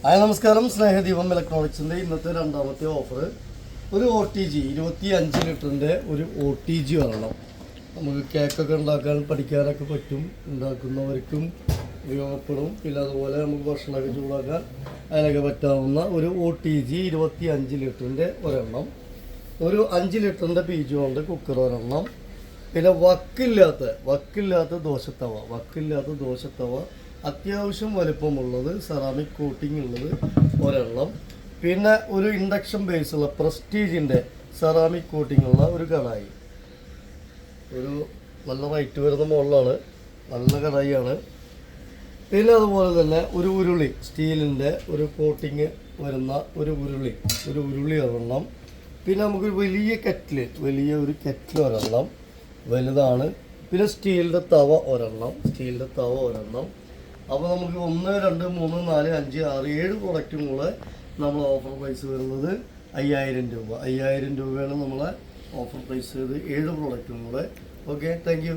Hi നമസ്കാരം. സ്നേഹദീപം ഇലക്ട്രോണിക്സിൻ്റെ ഇന്നത്തെ രണ്ടാമത്തെ ഓഫർ ഒരു OTG 25 ലിറ്ററിൻ്റെ ഒരു OTG വരണം. നമുക്ക് കേക്കൊക്കെ ഉണ്ടാക്കാൻ പഠിക്കാനൊക്കെ പറ്റും, ഉണ്ടാക്കുന്നവർക്കും ഉപയോഗപ്പെടും. പിന്നെ അതുപോലെ നമുക്ക് ഭക്ഷണമൊക്കെ ചൂടാക്കാൻ അതിനൊക്കെ പറ്റാവുന്ന ഒരു OTG 25 ലിറ്ററിൻ്റെ ഒരെണ്ണം, ഒരു 5 ലിറ്ററിൻ്റെ PG കൊണ്ട് കുക്കർ ഒരെണ്ണം, പിന്നെ വക്കില്ലാത്ത ദോശത്തവ അത്യാവശ്യം വലുപ്പമുള്ളത്, സെറാമിക് കോട്ടിംഗ് ഉള്ളത് ഒരെണ്ണം, പിന്നെ ഒരു ഇൻഡക്ഷൻ ബേസുള്ള പ്രസ്റ്റീജിൻ്റെ സെറാമിക് കോട്ടിംഗ് ഉള്ള ഒരു കടായി. ഒരു നല്ല റേറ്റ് വരുന്ന മോഡലാണ്, നല്ല കടായിയാണ്. പിന്നെ അതുപോലെ തന്നെ ഒരു ഉരുളി, സ്റ്റീലിൻ്റെ ഒരു കോട്ടിങ് വരുന്ന ഒരു ഉരുളി ഒരെണ്ണം. പിന്നെ നമുക്കൊരു വലിയ ഒരു കെറ്റിൽ ഒരെണ്ണം വലുതാണ്. പിന്നെ സ്റ്റീലിൻ്റെ തവ ഒരെണ്ണം. അപ്പോൾ നമുക്ക് 1, 2, 3, 4, 5, 6, 7 പ്രൊഡക്റ്റും കൂടെ നമ്മൾ ഓഫർ പ്രൈസ് വരുന്നത് 5000 രൂപ. 5000 രൂപയാണ് നമ്മളെ ഓഫർ പ്രൈസ് ചെയ്ത് 7 പ്രൊഡക്റ്റും കൂടെ. Okay, thank you.